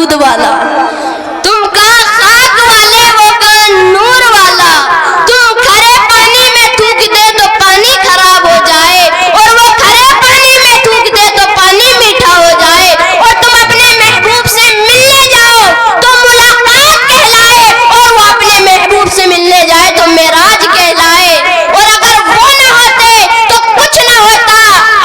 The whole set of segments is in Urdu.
دودھ والا، تم کہاں خاک والے وہ کہاں نور والا، تم کھرے پانی میں تھوک دے تو پانی خراب ہو جائے، اور وہ کھرے پانی میں تھوک دے تو پانی میٹھا ہو جائے، اور تم اپنے محبوب سے ملنے جاؤ تو ملاقات کہلائے، اور وہ اپنے محبوب سے ملنے جائے تو معراج کہلائے، اور اگر وہ نہ ہوتے تو کچھ نہ ہوتا،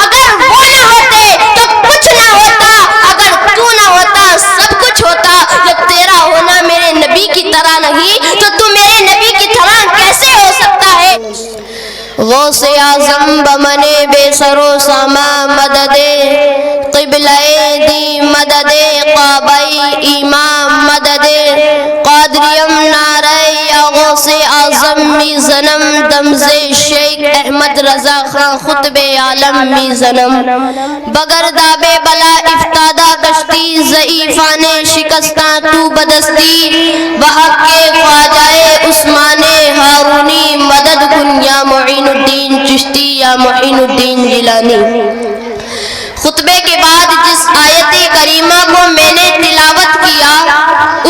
اگر وہ نہ ہوتے تو کچھ نہ ہوتا، اگر تو نہ ہوتا سب کچھ ہوتا، جب تیرا ہونا میرے نبی کی طرح نہیں تو تو میرے نبی کی طرح کیسے ہو سکتا ہے؟ غوث اعظم بمنے بے سر و ساما مدد قبلہ دی مدد قابئی امام مدد قادریم نعرہ یا غوث اعظم میزنم دمز شیخ احمد رضا خان خطب عالم میزنم بگرداب بلا افتادہ کشتی ضعیفان شکستان تو بدستی بحق کے خواجہ عثمان ہارونی مدد کن یا معین الدین چشتی یا معین الدین جیلانی۔ خطبے کے بعد جس آیت کریمہ کو میں نے تلاوت کیا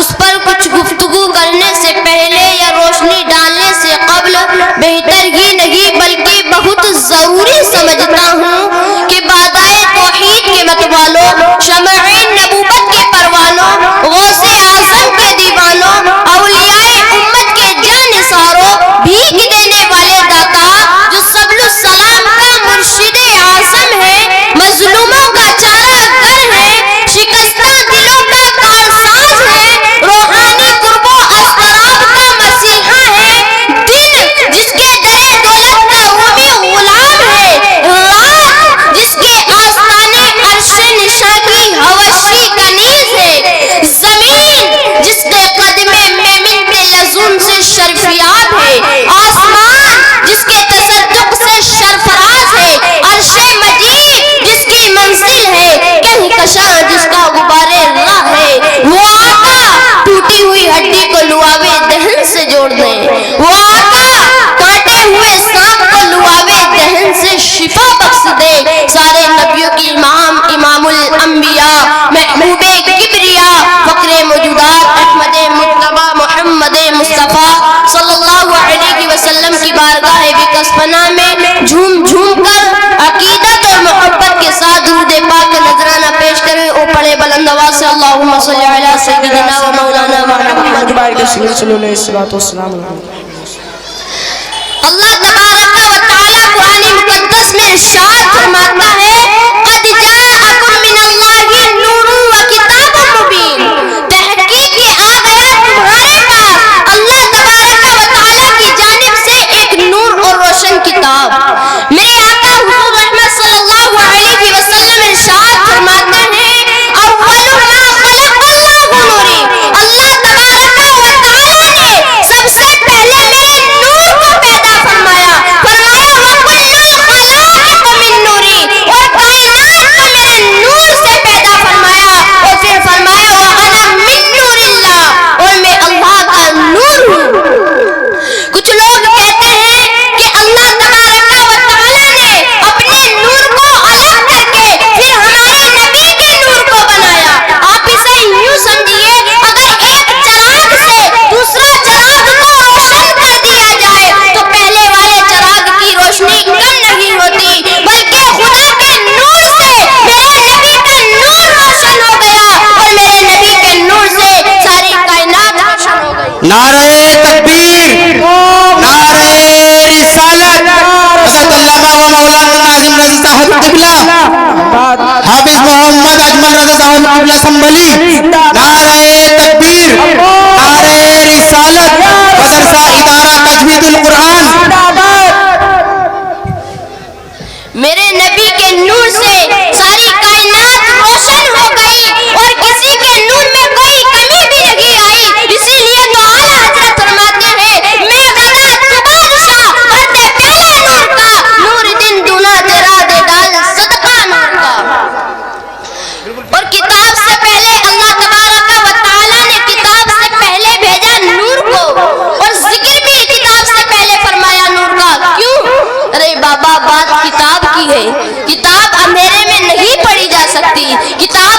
اس پر کچھ گفتگو کرنے سے پہلے یا روشنی ڈالنے سے قبل بہتر ہی نہیں بلکہ بہت ضروری سمجھتا ہوں کہ بادائے توحید کے متوالوں، شمعین نبوت کے پروانوں، غوث اعظم کے دیوانوں، اولیاء امت کے جانثاروں، بھیک دینے والے داتا جو سبل السلام کا مرشد اعظم ہے، مظلوموں کا چارہ گر ہے، شکستہ دلوں کا کارساز ہے، روحانی قرب و اضطراب کا مسیحا ہے، دل جس کے در دولت کا رومی غلام ہے، رات جس کے آستانے عرش نشا کی حوشی کنیز ہے، زمین جس کے قدمے میں ملت لزوم سے شرفیاب ہے، آسمان جس کے تصدق سے شرفراز ہے، عرش مجید جس کی منزل ہے، کہکشاں جس کا غبار راہ ہے، وہ آقا ٹوٹی ہوئی ہڈی کو لعابِ دہن سے جوڑ دیں، وہ آقا کانٹے ہوئے سانپ کو لعابِ دہن سے شفا بخش دے، سارے نبیوں کی امام، امام الانبیاء، محبوب کبریا، فقر موجودات، احمد مجتبی محمد مصطفیٰ صلی اللہ علیہ وسلم کی بارگاہ بکسپنا میں جھوم جھوم کر عقیدت اور محبت کے ساتھ درود پاک کا نذرانہ پیش کریں اور پڑھے بلند آواز سے اللہم صلی علی سیدنا و مولانا محمد۔ اللہ تبارک و تعالی قرآن مقدس میں ارشاد فرماتا ہے قد جاءکم من اللہ نور و کتاب مبین، تحقیق یہ آ گیا تمہارے پاس اللہ تبارک و تعالی کی جانب سے ایک نور اور روشن کتاب۔ میرے آقا حضور رحمت صلی اللہ علیہ وسلم ارشاد فرماتے ہیں اول ما خلق اللہ نوری، اللہ تبارک و تعالی نے سب سے پہلے میرے نور کو پیدا فرمایا، فرمایا وَكُلُّ خَلَائِقَ مِن نُورِي، اور کائنات کو میرے نور سے پیدا فرمایا، اور پھر فرمایا وَأَنَا مِن نُورِ اللَّهِ، اور میں اللہ کا نور ہوں۔ کچھ لوگ کہتے ہیں کہ اللہ تبارک و تعالی نے اپنے نور کو الگ کر کے پھر ہمارے نبی کے نور کو بنایا۔ آپ اسے یوں سمجھیے اگر ایک چراغ سے دوسرا چراغ کو روشن کر دیا جائے تو پہلے والے چراغ کی روشنی کم نہیں ہوتی بلکہ خدا کے نور سے میرے نبی کا نور روشن ہو گیا اور میرے نبی کے نور سے ساری کائنات روشن ہو گئی۔ نعرہ تکبیر، نعرہ رسالت، حضرت علامہ و مولانا ناظم رضی صاحب قبلہ، حافظ محمد اجمل رضا صاحب قبلہ سنبھلی، نعرہ تکبیر، نعرہ رسالت، مدرسہ ادارہ تجوید القرآن۔ میرے نبی کے نور سے ساری کائنات روشن ہو گئی اور کسی کے نور میں کوئی کمی بھی نہیں آئی، اسی لیے تو اعلیٰ حضرت فرماتے ہیں میں غدا تبادشاہ مرتے پیلے نور کا، نور دن دونا تیرا دے ڈال صدقہ نور کا۔ اور کتاب سے پہلے اللہ تبارک و تعالی نے کتاب سے پہلے بھیجا نور کو، اور ذکر بھی کتاب سے پہلے فرمایا نور کا۔ کیوں؟ ارے بابا بات کتاب کی ہے، کتاب اندھیرے میں نہیں پڑھی جا سکتی، کتاب